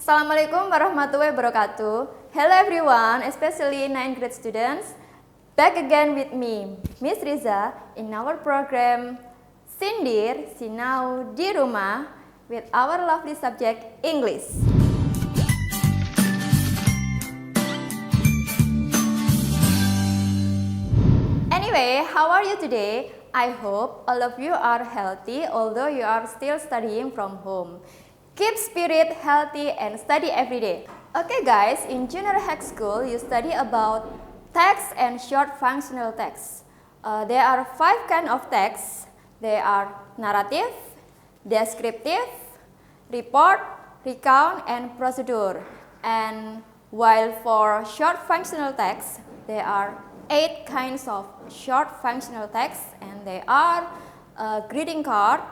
Assalamualaikum warahmatullahi wabarakatuh. Hello everyone, especially 9th grade students. Back again with me, Miss Riza, in our program Sindir Sinau di Rumah with our lovely subject English. Anyway, how are you today? I hope all of you are healthy although you are still studying from home. Keep spirit healthy and study every day. Okay guys, in junior high school you study about text and short functional text. There are 5 kinds of text. They are narrative, descriptive, report, recount, and procedure. And while for short functional text, there are 8 kinds of short functional text, and they are greeting card,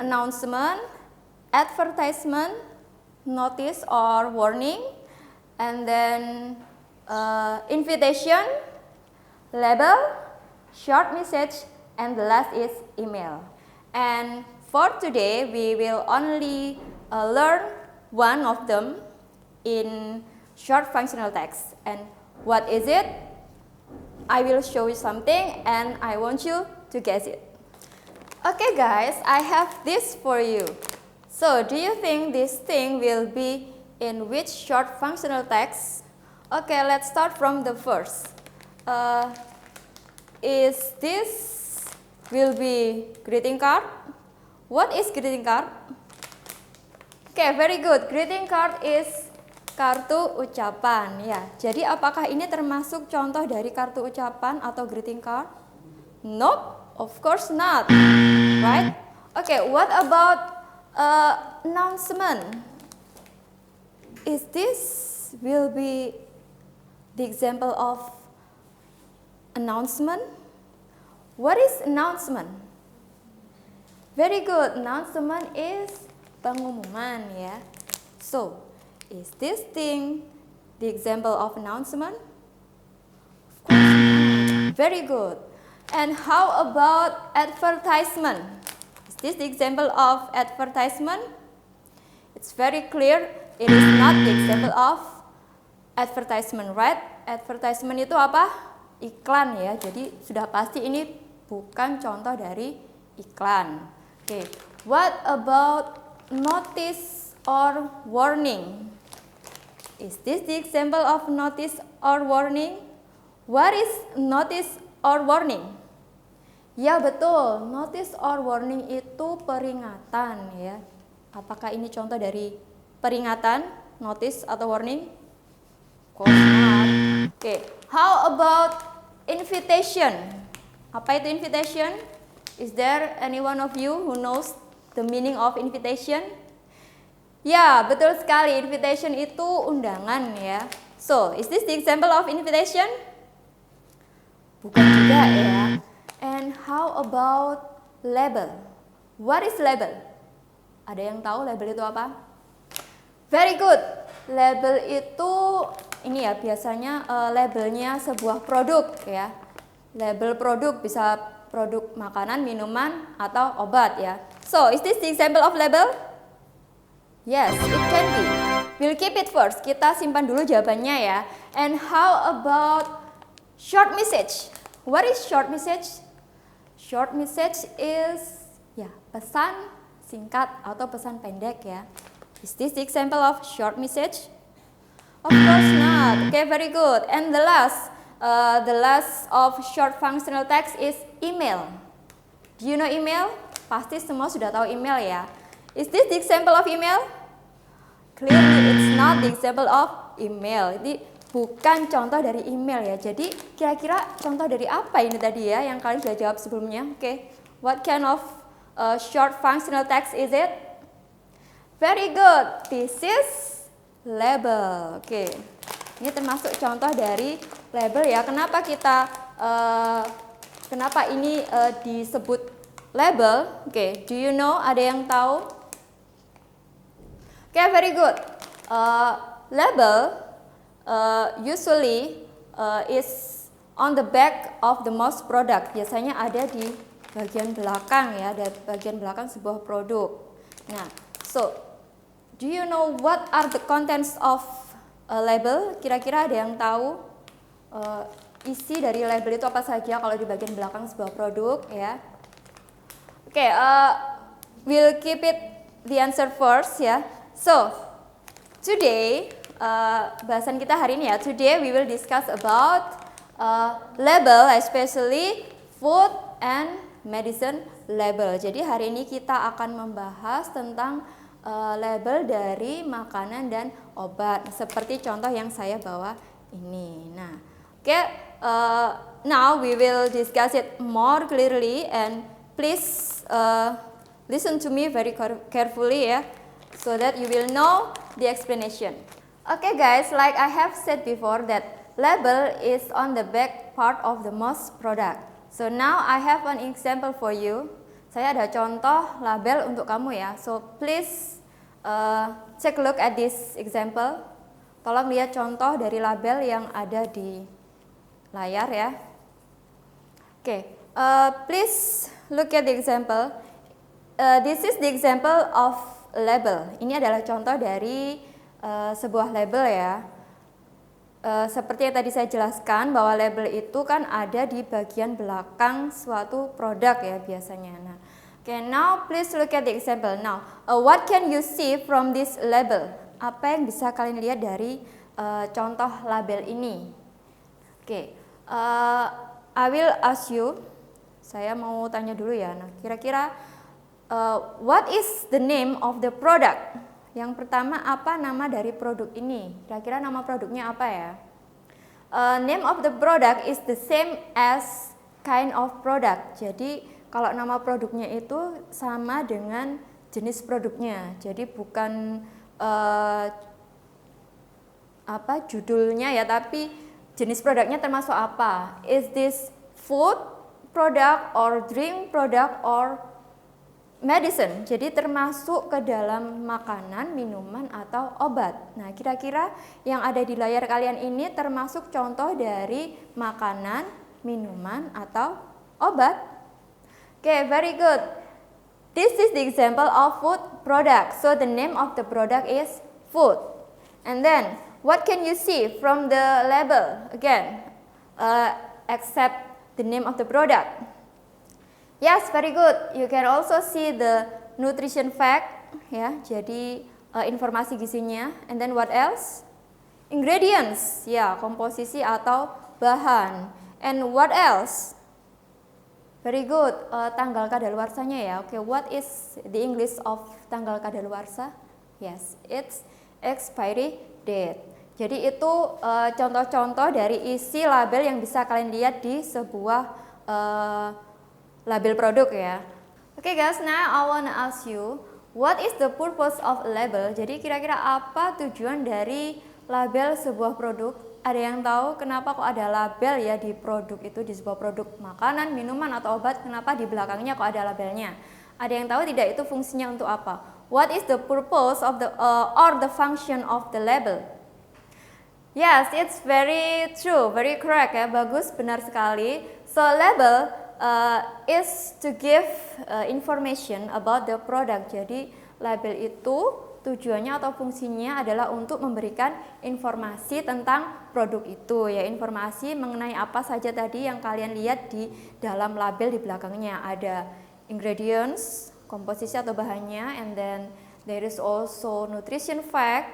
announcement, advertisement, notice or warning, and then invitation, label, short message, and the last is email. And for today, we will only learn one of them in short functional text. And what is it? I will show you something and I want you to guess it. Okay guys, I have this for you. So, do you think this thing will be in which short functional text? Okay, let's start from the first. Is this will be greeting card? What is greeting card? Okay, very good. Greeting card is kartu ucapan ya. Jadi apakah ini termasuk contoh dari kartu ucapan atau greeting card? Nope, of course not. Right? Okay, what about announcement? Is this will be the example of announcement? What is announcement? Very good. Announcement is pengumuman ya. So, is this thing the example of announcement? Of course not. Very good. And how about advertisement? Is this the example of advertisement? It's very clear it is not the example of advertisement, right? Advertisement itu apa? Iklan ya. Jadi sudah pasti ini bukan contoh dari iklan. Okay. What about notice or warning? Is this the example of notice or warning? What is notice or warning? Ya betul, notice or warning itu peringatan ya. Apakah ini contoh dari peringatan, notice atau warning? Of course not. Okay, how about invitation? Apa itu invitation? Is there any one of you who knows the meaning of invitation? Ya, betul sekali. Invitation itu undangan ya. So, is this the example of invitation? Bukan juga ya. And how about label? What is label? Ada yang tahu label itu apa? Very good. Label itu ini ya biasanya labelnya sebuah produk ya. Label produk bisa produk makanan, minuman, atau obat ya. So, is this the example of label? Yes, it can be. We'll keep it first. Kita simpan dulu jawabannya ya. And how about short message? What is short message? Short message is ya pesan singkat atau pesan pendek ya. Is this the example of short message? Of course not. Okay, very good. And the last of short functional text is email. Do you know email? Pasti semua sudah tahu email ya. Is this the example of email? Clearly it's not the example of email. Ini bukan contoh dari email ya. Jadi kira-kira contoh dari apa ini tadi ya yang kalian sudah jawab sebelumnya? Okay. What kind of short functional text is it? Very good. This is label. Okay. Ini termasuk contoh dari label ya. Kenapa kita kenapa ini disebut label? Okay. Do you know? Ada yang tahu? Okay, very good. Label usually is on the back of the mouse product. Biasanya ada di bagian belakang ya, dari bagian belakang sebuah produk. Nah, so Do you know what are the contents of a label? Kira-kira ada yang tahu isi dari label itu apa saja kalau di bagian belakang sebuah produk ya? Oke, we'll keep it the answer first ya. So, today bahasan kita hari ini ya. Today we will discuss about label, especially food and medicine label. Jadi hari ini kita akan membahas tentang label dari makanan dan obat, seperti contoh yang saya bawa ini. Nah, now we will discuss it more clearly, and please listen to me very carefully ya, so that you will know the explanation. Okay guys, like I have said before that label is on the back part of the most product. So now I have an example for you. Saya ada contoh label untuk kamu ya. So please take a look at this example. Tolong lihat contoh dari label yang ada di layar ya. Please look at the example. This is the example of label. Ini adalah contoh dari sebuah label ya. Seperti yang tadi saya jelaskan bahwa label itu kan ada di bagian belakang suatu produk ya biasanya. Nah, now please look at the example. Now, what can you see from this label? Apa yang bisa kalian lihat dari contoh label ini? I will ask you. Saya mau tanya dulu ya. Nah, kira-kira what is the name of the product? Yang pertama, apa nama dari produk ini? Kira-kira nama produknya apa ya? Name of the product is the same as kind of product. Jadi kalau nama produknya itu sama dengan jenis produknya. Jadi bukan judulnya ya, tapi jenis produknya termasuk apa? Is this food product or drink product or medicine? Jadi termasuk ke dalam makanan, minuman, atau obat. Nah, kira-kira yang ada di layar kalian ini termasuk contoh dari makanan, minuman, atau obat? Very good. This is the example of food product. So the name of the product is food. And then, what can you see from the label? Again, except the name of the product. Yes, very good. You can also see the nutrition fact, ya. Jadi informasi gizinya. And then what else? Ingredients, ya, komposisi atau bahan. And what else? Very good. Tanggal kadaluarsanya ya. What is the English of tanggal kadaluarsa? Yes, it's expiry date. Jadi itu contoh-contoh dari isi label yang bisa kalian lihat di sebuah label produk ya. Guys, now I wanna ask you, what is the purpose of a label? Jadi kira-kira apa tujuan dari label sebuah produk? Ada yang tahu kenapa kok ada label ya di produk itu, di sebuah produk makanan, minuman, atau obat? Kenapa di belakangnya kok ada labelnya? Ada yang tahu tidak itu fungsinya untuk apa? What is the purpose of the or the function of the label? Yes, it's very true, very correct ya, bagus, benar sekali. So label is to give information about the product. Jadi label itu tujuannya atau fungsinya adalah untuk memberikan informasi tentang produk itu ya, informasi mengenai apa saja tadi yang kalian lihat di dalam label di belakangnya. Ada ingredients, komposisi atau bahannya, and then there is also nutrition fact,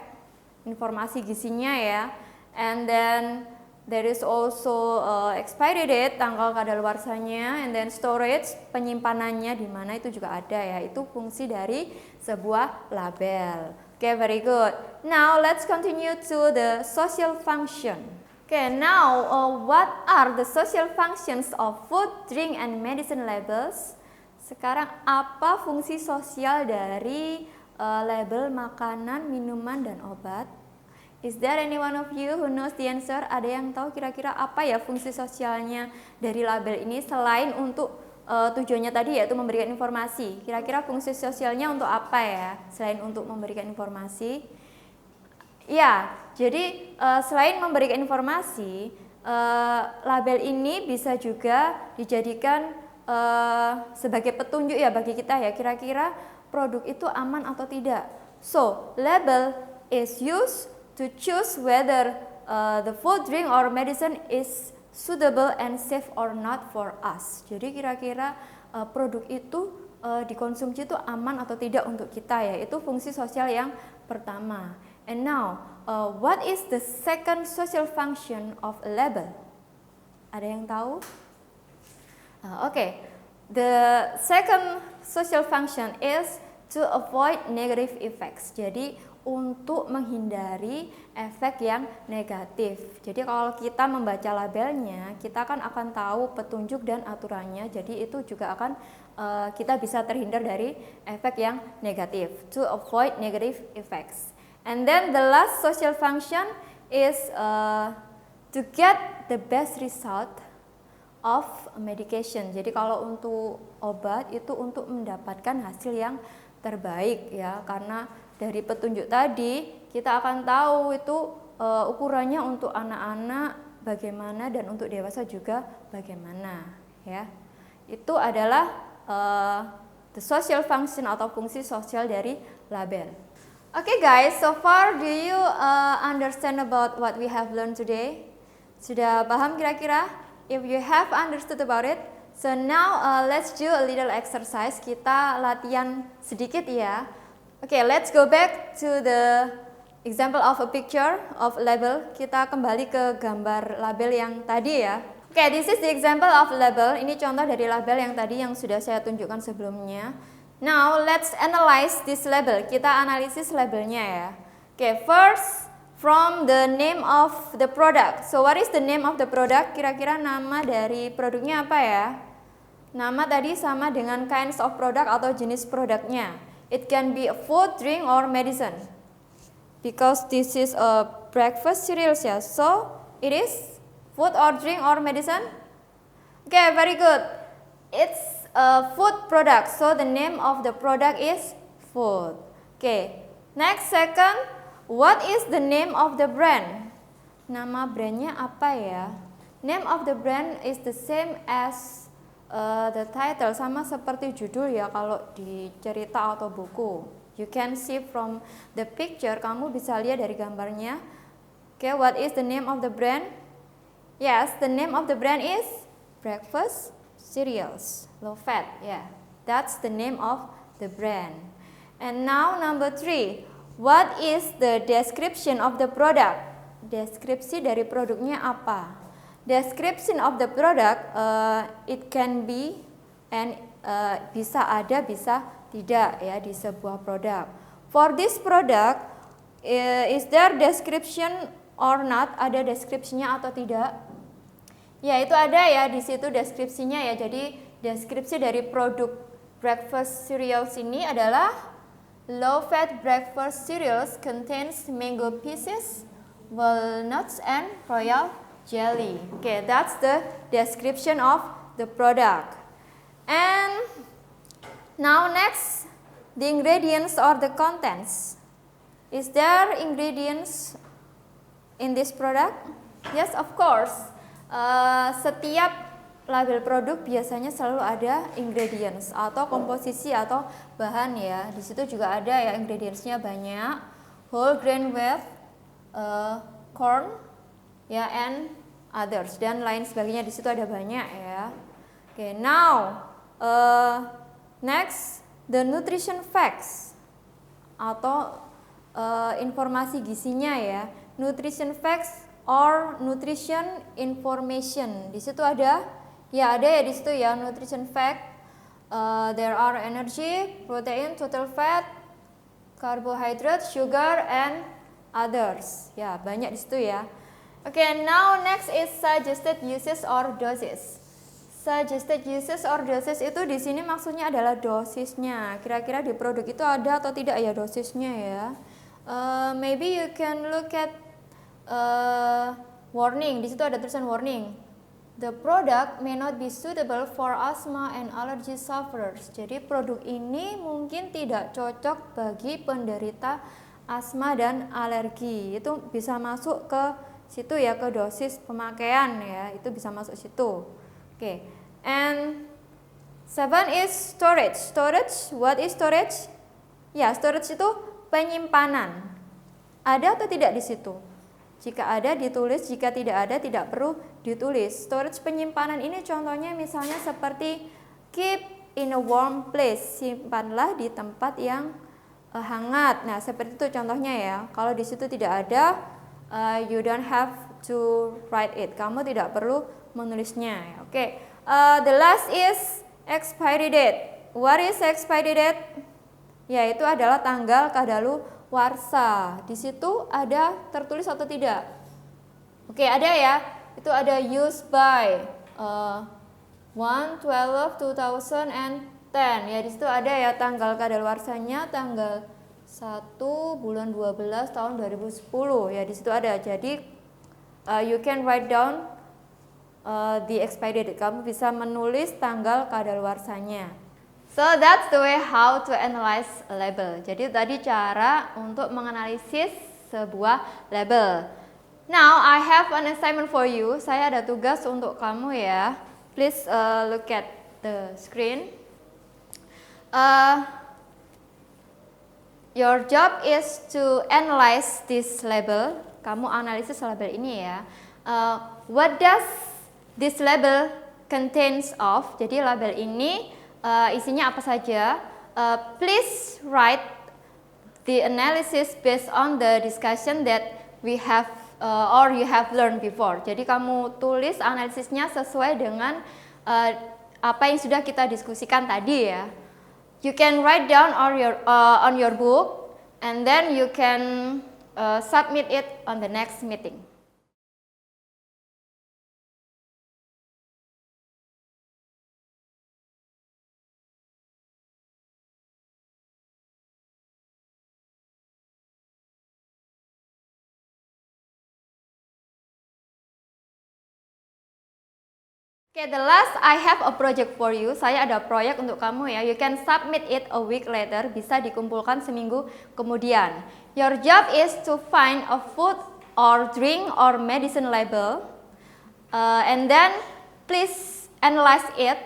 informasi gizinya ya, and then there is also expiry date, tanggal kadaluarsanya, and then storage, penyimpanannya di mana itu juga ada ya. Itu fungsi dari sebuah label. Very good. Now let's continue to the social function. Now what are the social functions of food, drink, and medicine labels? Sekarang apa fungsi sosial dari label makanan, minuman, dan obat? Is there any one of you who knows the answer? Ada yang tahu kira-kira apa ya fungsi sosialnya dari label ini selain untuk tujuannya tadi yaitu memberikan informasi? Kira-kira fungsi sosialnya untuk apa ya selain untuk memberikan informasi? Ya, jadi selain memberikan informasi, label ini bisa juga dijadikan sebagai petunjuk ya bagi kita ya, kira-kira produk itu aman atau tidak. So, label is used to choose whether the food, drink, or medicine is suitable and safe or not for us. Jadi kira-kira produk itu dikonsumsi itu aman atau tidak untuk kita ya. Itu fungsi sosial yang pertama. And now, what is the second social function of a label? Ada yang tahu? Okay. The second social function is to avoid negative effects. Jadi untuk menghindari efek yang negatif. Jadi kalau kita membaca labelnya, kita kan akan tahu petunjuk dan aturannya. Jadi itu juga akan kita bisa terhindar dari efek yang negatif. To avoid negative effects. And then the last social function is to get the best result of medication. Jadi kalau untuk obat itu untuk mendapatkan hasil yang terbaik ya, karena dari petunjuk tadi kita akan tahu itu ukurannya untuk anak-anak bagaimana dan untuk dewasa juga bagaimana ya. Itu adalah the social function atau fungsi sosial dari label. Okay guys, so far do you understand about what we have learned today? Sudah paham kira-kira? If you have understood about it, so now let's do a little exercise. Kita latihan sedikit ya. Okay, let's go back to the example of a picture of label. Kita kembali ke gambar label yang tadi ya. Okay, this is the example of label. Ini contoh dari label yang tadi yang sudah saya tunjukkan sebelumnya. Now let's analyze this label. Kita analisis labelnya ya. Okay, first from the name of the product. So what is the name of the product? Kira-kira nama dari produknya apa ya? Nama tadi sama dengan kinds of product atau jenis produknya. It can be a food, drink, or medicine. Because this is a breakfast cereals ya. So it is food or drink or medicine? Okay, very good. It's a food product. So the name of the product is food. Okay, next second. What is the name of the brand? Nama brandnya apa ya? Name of the brand is the same as the title, sama seperti judul ya kalau di cerita atau buku. You can see from the picture, kamu bisa lihat dari gambarnya. Okay, what is the name of the brand? Yes, the name of the brand is breakfast cereals, low fat. Yeah, that's the name of the brand. And now number 3. What is the description of the product? Deskripsi dari produknya apa? Description of the product, it can be and bisa ada, bisa tidak ya di sebuah produk. For this product, is there description or not? Ada deskripsinya atau tidak? Ya itu ada ya di situ deskripsinya ya. Jadi deskripsi dari produk breakfast cereals ini adalah low-fat breakfast cereals contains mango pieces, walnuts, and royal jelly. Okay, that's the description of the product. And now next, the ingredients or the contents. Is there ingredients in this product? Yes, of course. Setiap label produk biasanya selalu ada ingredients atau komposisi atau bahan ya. Di situ juga ada ya ingredientsnya banyak. Whole grain wheat, corn, ya and others dan lain sebagainya. Di situ ada banyak ya. Okay, now next the nutrition facts atau informasi gizinya ya. Nutrition facts or nutrition information. Di situ ada. Ya ada ya di situ ya nutrition fact. There are energy, protein, total fat, carbohydrate, sugar, and others. Ya banyak di situ ya. Okay, now next is suggested uses or doses. Suggested uses or doses itu di sini maksudnya adalah dosisnya. Kira-kira di produk itu ada atau tidak ya dosisnya ya. Maybe you can look at warning. Di situ ada tulisan warning. The product may not be suitable for asthma and allergy sufferers. Jadi produk ini mungkin tidak cocok bagi penderita asma dan alergi. Itu bisa masuk ke situ ya, ke dosis pemakaian ya. Itu bisa masuk situ. Okay. And 7 is storage. Storage, what is storage? Ya, storage itu penyimpanan. Ada atau tidak di situ? Jika ada ditulis, jika tidak ada tidak perlu ditulis. Storage penyimpanan ini contohnya misalnya seperti keep in a warm place, simpanlah di tempat yang hangat. Nah, seperti itu contohnya ya. Kalau di situ tidak ada, you don't have to write it. Kamu tidak perlu menulisnya. Oke. The last is expiry date. What is expiry date? Yaitu adalah tanggal kadaluarsa. Di situ ada tertulis atau tidak? Oke, ada ya. Itu ada used by 1/12/2010. Ya, di situ ada ya tanggal kadaluarsanya tanggal 1 bulan 12 tahun 2010. Ya, di situ ada. Jadi you can write down the expiry date. Kamu bisa menulis tanggal kadaluarsanya. So that's the way how to analyze a label. Jadi tadi cara untuk menganalisis sebuah label. Now I have an assignment for you. Saya ada tugas untuk kamu ya. Please look at the screen. Your job is to analyze this label. Kamu analisis label ini ya. What does this label contains of? Jadi label ini isinya apa saja? Please write the analysis based on the discussion that we have or you have learned before. Jadi kamu tulis analisisnya sesuai dengan apa yang sudah kita diskusikan tadi ya. You can write down on your book and then you can submit it on the next meeting. Okay, the last I have a project for you. Saya ada proyek untuk kamu ya. You can submit it a week later. Bisa dikumpulkan seminggu kemudian. Your job is to find a food or drink or medicine label. And then please analyze it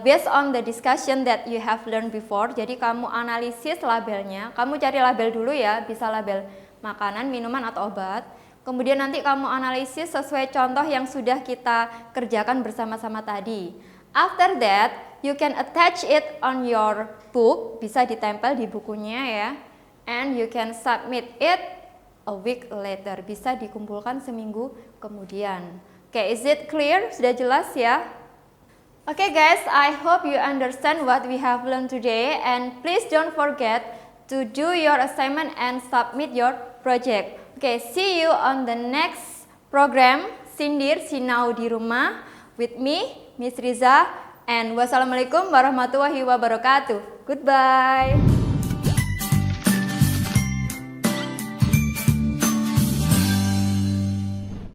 based on the discussion that you have learned before. Jadi kamu analisis labelnya. Kamu cari label dulu ya. Bisa label makanan, minuman atau obat. Kemudian nanti kamu analisis sesuai contoh yang sudah kita kerjakan bersama-sama tadi. After that, you can attach it on your book, bisa ditempel di bukunya ya. And you can submit it a week later, bisa dikumpulkan seminggu kemudian. Okay, is it clear? Sudah jelas ya? Okay guys, I hope you understand what we have learned today. And please don't forget to do your assignment and submit your project. Okay, see you on the next program, Sindir Sinau di Rumah, with me, Miss Riza, and wassalamualaikum warahmatullahi wabarakatuh. Goodbye.